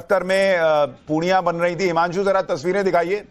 दफ्तर में पूड़ियां बन रही थी। हिमांशु जरा तस्वीरें दिखाइए।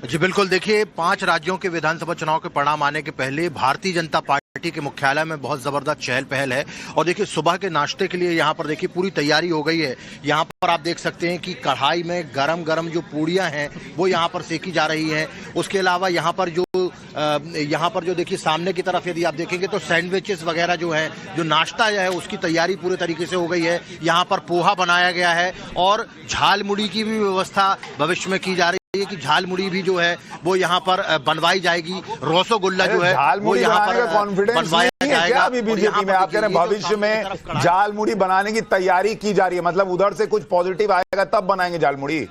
जी बिल्कुल, देखिए 5 राज्यों के विधानसभा चुनाव के परिणाम आने के पहले भारतीय जनता पार्टी के मुख्यालय में बहुत जबरदस्त चहल पहल है। और देखिए सुबह के नाश्ते के लिए यहाँ पर देखिए पूरी तैयारी हो गई है। यहाँ पर आप देख सकते हैं कि कढ़ाई में गरम गरम जो पूड़ियाँ हैं वो यहाँ पर सेकी जा रही हैं। उसके अलावा यहाँ पर जो देखिए सामने की तरफ यदि आप देखेंगे तो सैंडविचेस वगैरह जो है, जो नाश्ता है उसकी तैयारी पूरे तरीके से हो गई है। यहाँ पर पोहा बनाया गया है और झाल मुड़ी की भी व्यवस्था भविष्य में की जा रही है कि झाल मुड़ी भी जो है वो यहाँ पर बनवाई जाएगी। रसगुल्ला जो है वो यहाँ पर बनवाया जाएगा। अभी बीजेपी में आप कह रहे हैं भविष्य में झाल मुड़ी बनाने की तैयारी की जा रही है, मतलब उधर से कुछ पॉजिटिव आएगा तब बनाएंगे झाल मुड़ी।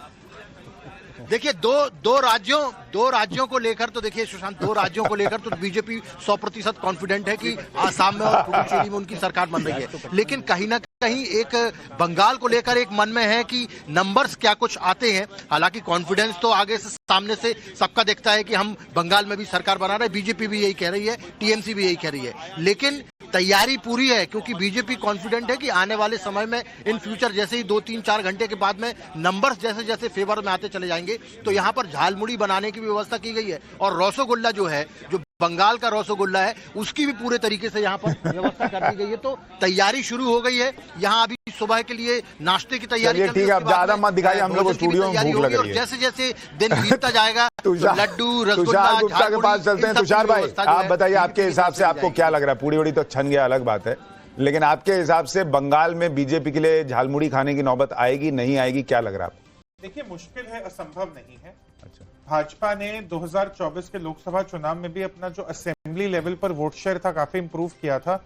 देखिए दो राज्यों को लेकर तो देखिए सुशांत, 2 राज्यों को लेकर तो बीजेपी 100% कॉन्फिडेंट है कि आसाम में और पुडुचेरी में उनकी सरकार बन रही है। लेकिन कहीं ना कहीं एक बंगाल को लेकर एक मन में है कि नंबर्स क्या कुछ आते हैं। हालांकि कॉन्फिडेंस तो आगे से सामने से सबका दिखता है कि हम बंगाल में भी सरकार बना रहे हैं। बीजेपी भी यही कह रही है, टीएमसी भी यही कह रही है, लेकिन तैयारी पूरी है क्योंकि बीजेपी कॉन्फिडेंट है कि आने वाले समय में इन फ्यूचर जैसे ही 2-3-4 घंटे के बाद में नंबर्स जैसे जैसे फेवर में आते चले जाएंगे तो यहाँ पर झालमुड़ी बनाने की व्यवस्था की गई है। और रसगुल्ला जो है, जो बंगाल का रसगुल्ला है, उसकी भी पूरे तरीके से यहाँ पर व्यवस्था कर दी गई है। तो तैयारी शुरू हो गई है। यहाँ अभी सुबह के लिए नाश्ते की तैयारी ठीक है, अब ज्यादा मत दिखाइए, हम लोग स्टूडियो में भूख लग रही है। जैसे जैसे दिन बीतता जाएगा लड्डू रसगुल्ला तुषार गुप्ता के पास चलते हैं। तुषार भाई आप बताइए, आपके हिसाब से आपको क्या लग रहा है? पूड़ी उड़ी तो छन गया, अलग बात है, लेकिन आपके हिसाब से बंगाल में बीजेपी के लिए झालमुड़ी खाने की नौबत आएगी, नहीं आएगी, क्या लग रहा है आपको? देखिए मुश्किल है, असंभव नहीं है। अच्छा, भाजपा ने 2024 के लोकसभा चुनाव में भी अपना जो असेंबली लेवल पर वोट शेयर था काफी इंप्रूव किया था,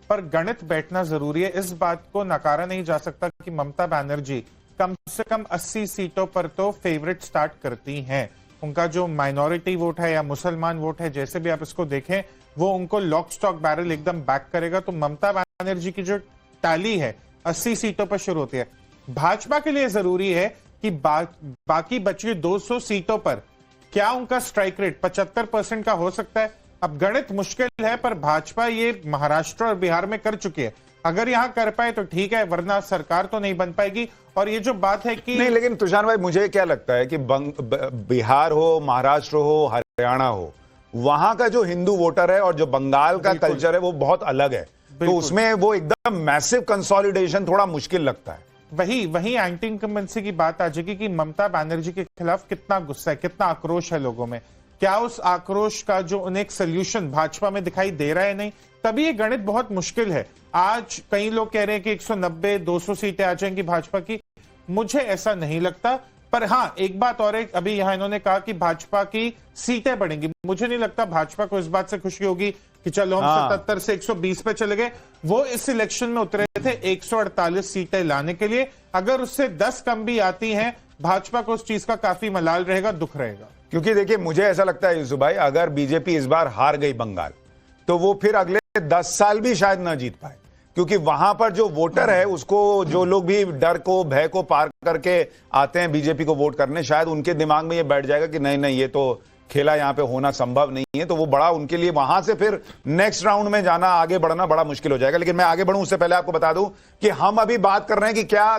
पर गणित बैठना जरूरी है। इस बात को नकारा नहीं जा सकता कि ममता बनर्जी कम से कम 80 सीटों पर तो फेवरेट स्टार्ट करती हैं। उनका जो माइनॉरिटी वोट है या मुसलमान वोट है, जैसे भी आप इसको देखें, वो उनको लॉक स्टॉक बैरल एकदम बैक करेगा। तो ममता बनर्जी की जो टैली है 80 सीटों पर शुरू होती है। भाजपा के लिए जरूरी है कि बाकी बची 200 सीटों पर क्या उनका स्ट्राइक रेट 75% का हो सकता है। अब गणित मुश्किल है, पर भाजपा ये महाराष्ट्र और बिहार में कर चुकी है। अगर यहां कर पाए तो ठीक है, वरना सरकार तो नहीं बन पाएगी। और ये जो बात है कि नहीं, लेकिन तुषार भाई मुझे क्या लगता है कि बिहार हो, महाराष्ट्र हो, हरियाणा हो, वहां का जो हिंदू वोटर है और जो बंगाल का कल्चर है वो बहुत अलग है। तो उसमें वो एकदम मैसिव कंसोलिडेशन थोड़ा मुश्किल लगता है। वही एंटी इनकम्बेंसी की बात आ जाएगी कि ममता बनर्जी के खिलाफ कितना गुस्सा है, कितना आक्रोश है लोगों में। क्या उस आक्रोश का जो उन्हें एक सोल्यूशन भाजपा में दिखाई दे रहा है? नहीं, तभी ये गणित बहुत मुश्किल है। आज कई लोग कह रहे हैं कि 190-200 सीटें आ जाएंगी भाजपा की। मुझे ऐसा नहीं लगता, पर हाँ एक बात और है, अभी यहाँ इन्होंने कहा कि भाजपा की सीटें बढ़ेंगी। मुझे नहीं लगता भाजपा को इस बात से खुशी होगी कि चलो हम 77 से 120 पे चले गए। वो इस इलेक्शन में उतरे थे 148 सीटें लाने के लिए। अगर उससे 10 कम भी आती हैं, भाजपा को उस चीज का काफी मलाल रहेगा, दुख रहेगा। क्योंकि देखिए मुझे ऐसा लगता है यूसुफ भाई, अगर बीजेपी इस बार हार गई बंगाल, तो वो फिर अगले 10 साल भी शायद ना जीत पाए। क्योंकि वहां पर जो वोटर है उसको, जो लोग भी डर को, भय को पार करके आते हैं बीजेपी को वोट करने, शायद उनके दिमाग में ये बैठ जाएगा कि नहीं नहीं, ये तो खेला यहाँ पे होना संभव नहीं है। तो वो बड़ा उनके लिए वहां से फिर नेक्स्ट राउंड में जाना, आगे बढ़ना बड़ा मुश्किल हो जाएगा। लेकिन मैं आगे बढ़ूं उससे पहले आपको बता दूं कि हम अभी बात कर रहे हैं कि क्या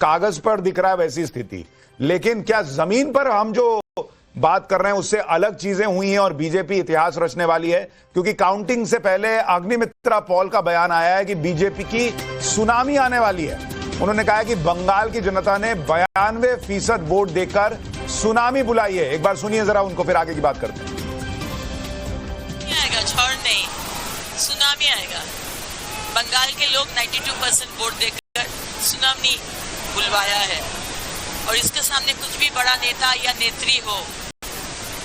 कागज पर दिख रहा है वैसी स्थिति, लेकिन क्या जमीन पर हम जो बात कर रहे हैं उससे अलग चीजें हुई हैं और बीजेपी इतिहास रचने वाली है। क्योंकि काउंटिंग से पहले अग्निमित्रा पॉल का बयान आया है कि बीजेपी की सुनामी आने वाली है। उन्होंने कहा है कि बंगाल की जनता ने 92% वोट देकर सुनामी बुलाई है। एक बार सुनिए जरा उनको, फिर आगे की बात करते हैं। आएगा, झड़ नहीं, सुनामी आएगा। बंगाल के लोग 92% वोट देकर सुनामी बुलवाया है और इसके सामने कुछ भी बड़ा नेता या नेत्री हो,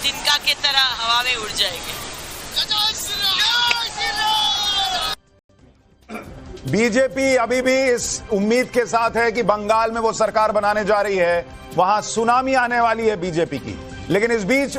तिनका की तरह हवा में उड़ जाएंगे। बीजेपी अभी भी इस उम्मीद के साथ है कि बंगाल में वो सरकार बनाने जा रही है, वहां सुनामी आने वाली है बीजेपी की। लेकिन इस बीच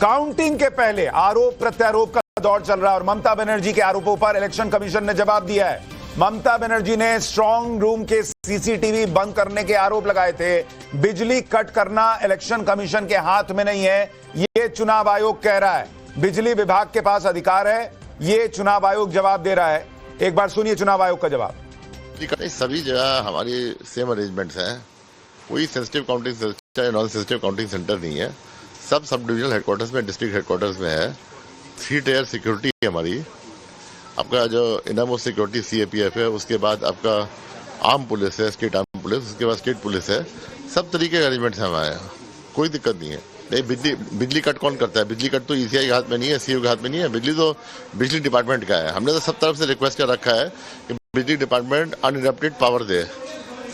काउंटिंग के पहले आरोप प्रत्यारोप का दौर चल रहा है और ममता बनर्जी के आरोपों पर इलेक्शन कमीशन ने जवाब दिया है। ममता बनर्जी ने स्ट्रांग रूम के सीसीटीवी बंद करने के आरोप लगाए थे। बिजली कट करना इलेक्शन कमीशन के हाथ में नहीं है, ये चुनाव आयोग कह रहा है। बिजली विभाग के पास अधिकार है, ये चुनाव आयोग जवाब दे रहा है। एक बार सुनिए चुनाव आयोग का जवाब। नहीं, सभी जगह हमारी सेम अरेंजमेंट्स हैं। कोई सेंसिटिव काउंटिंग चाहे नॉन सेंसिटिव काउंटिंग सेंटर नहीं है। सब डिविजनल हेडक्वार्टर्स में, डिस्ट्रिक्ट हेडक्वार्टर्स में है। 3 टायर सिक्योरिटी है हमारी। आपका जो इनरमोस्ट सिक्योरिटी CAPF है, उसके बाद आपका आर्म पुलिस है, स्टेट आर्म पुलिस, उसके बाद स्टेट पुलिस है। सब तरीके के अरेंजमेंट्स हैं हमारे यहाँ, कोई दिक्कत नहीं है। नहीं, बिजली कट कौन करता है? बिजली कट तो ECI के हाथ में नहीं है, CO के हाथ में नहीं है। बिजली तो बिजली डिपार्टमेंट का है। हमने तो सब तरफ से रिक्वेस्ट कर रखा है कि बिजली डिपार्टमेंट अनइंटरप्टेड पावर दे।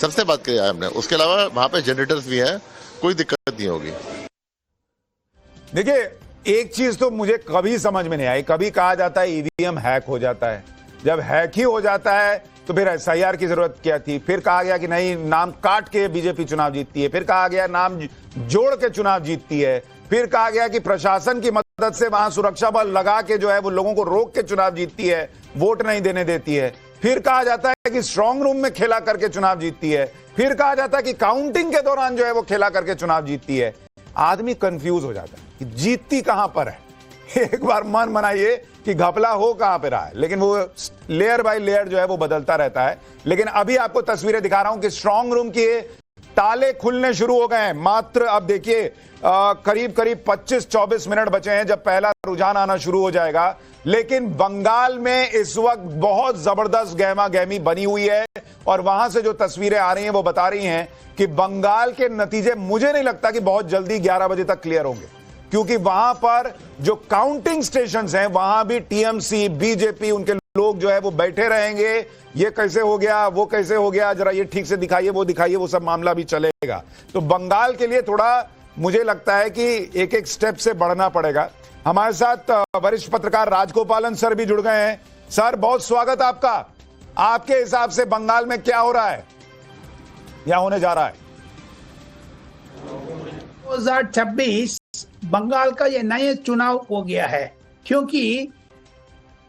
सबसे बात किया है हमने। उसके अलावा वहाँ पे जनरेटर्स भी हैं, कोई दिक्कत नहीं होगी। देखिए, एक चीज तो मुझे कभी समझ में नहीं आई। कभी कहा जाता है EVM हैक हो जाता है। जब हैक ही हो जाता है तो फिर SIR की जरूरत क्या थी? फिर कहा गया कि नहीं, नाम काट के बीजेपी चुनाव जीतती है। फिर कहा गया नाम जोड़ के चुनाव जीतती है। फिर कहा गया कि प्रशासन की मदद से वहां सुरक्षा बल लगा के जो है वो लोगों को रोक के चुनाव जीतती है, वोट नहीं देने देती है। फिर कहा जाता है कि स्ट्रांग रूम में खेला करके चुनाव जीतती है। फिर कहा जाता है कि काउंटिंग के दौरान जो है वो खेला करके चुनाव जीतती है। आदमी कंफ्यूज हो जाता है कि जीतती कहां पर है। एक बार मन बनाइए कि घपला हो कहां पे रहा है, लेकिन वो लेयर बाय लेयर जो है वो बदलता रहता है। लेकिन अभी आपको तस्वीरें दिखा रहा हूं कि स्ट्रांग रूम के ताले खुलने शुरू हो गए हैं। मात्र अब देखिए करीब 25-24 मिनट बचे हैं जब पहला रुझान आना शुरू हो जाएगा। लेकिन बंगाल में इस वक्त बहुत जबरदस्त गहमा गहमी बनी हुई है और वहां से जो तस्वीरें आ रही हैं वो बता रही हैं कि बंगाल के नतीजे मुझे नहीं लगता कि बहुत जल्दी 11 बजे तक क्लियर होंगे, क्योंकि वहां पर जो काउंटिंग स्टेशंस हैं वहां भी TMC, BJP, उनके लोग जो है वो बैठे रहेंगे। ये कैसे हो गया, वो कैसे हो गया, जरा ये ठीक से दिखाइए, वो दिखाइए, वो सब मामला भी चलेगा। तो बंगाल के लिए थोड़ा मुझे लगता है कि एक एक स्टेप से बढ़ना पड़ेगा। हमारे साथ वरिष्ठ पत्रकार राजगोपालन सर भी जुड़ गए हैं। सर, बहुत स्वागत आपका। आपके हिसाब से बंगाल में क्या हो रहा है या होने जा रहा है? 2026 बंगाल का ये नया चुनाव हो गया है, क्योंकि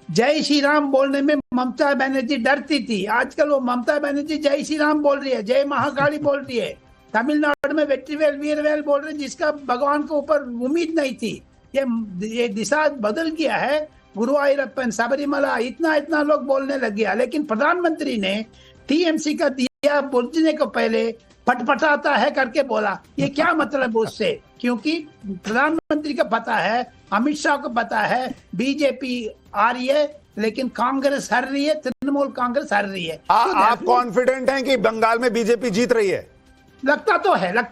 जय श्री राम बोलने में ममता बनर्जी डरती थी। आजकल वो ममता बनर्जी जय श्री राम बोल रही है, जय महाकाली बोल रही है। तमिलनाडु में वेट्रीवेल वीरवेल बोल रहे हैं, जिसका भगवान के ऊपर उम्मीद नहीं थी। ये दिशा बदल गया है। गुरुवायूरप्पन, सबरीमला, इतना लोग बोलने लग गया। लेकिन प्रधानमंत्री ने TMC का दिया बोलने को पहले फटफटाता है करके बोला। ये क्या मतलब उससे? क्योंकि प्रधानमंत्री को पता है, अमित शाह को पता है, BJP आ रही है लेकिन कांग्रेस हार रही है, तृणमूल कांग्रेस हार रही है। आप कॉन्फिडेंट हैं कि बंगाल में BJP जीत रही है? लगता तो है ना,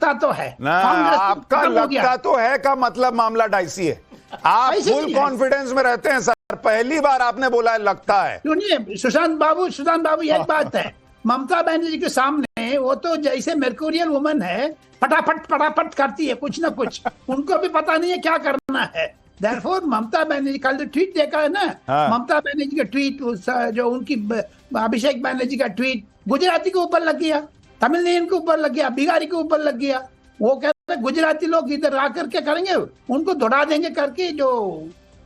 आपका लगता तो है का मतलब मामला डाइसी है। आप फुल कॉन्फिडेंस में रहते हैं सर। पहली बार आपने बोला है लगता है। सुनिए सुशांत बाबू, एक बात है, ममता बनर्जी के सामने वो तो जैसे मेर्कुरियल वुमन है, फटाफट करती है कुछ ना कुछ। उनको भी पता नहीं है क्या करना है। देयरफॉर ममता बनर्जी, कल जो ट्वीट देखा है ना, ममता बनर्जी का ट्वीट, जो उनकी अभिषेक बनर्जी का ट्वीट गुजराती के ऊपर लग गया, तमिलनाडु के ऊपर लग गया, बिहारी के ऊपर लग गया। वो कहते हैं गुजराती लोग इधर आकर के करेंगे, उनको दौड़ा देंगे करके जो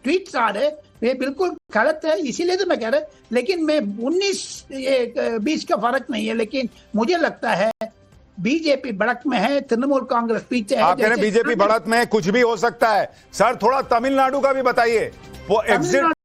ट्वीट्स आ रहे, ये बिल्कुल गलत है। इसीलिए तो मैं कह रहा, लेकिन मैं 19-20 का फर्क नहीं है। लेकिन मुझे लगता है BJP बढ़त में है, तृणमूल कांग्रेस पीछे है। आप कह रहे BJP बढ़त में, कुछ भी हो सकता है। सर, थोड़ा तमिलनाडु का भी बताइए। वो एग्जिट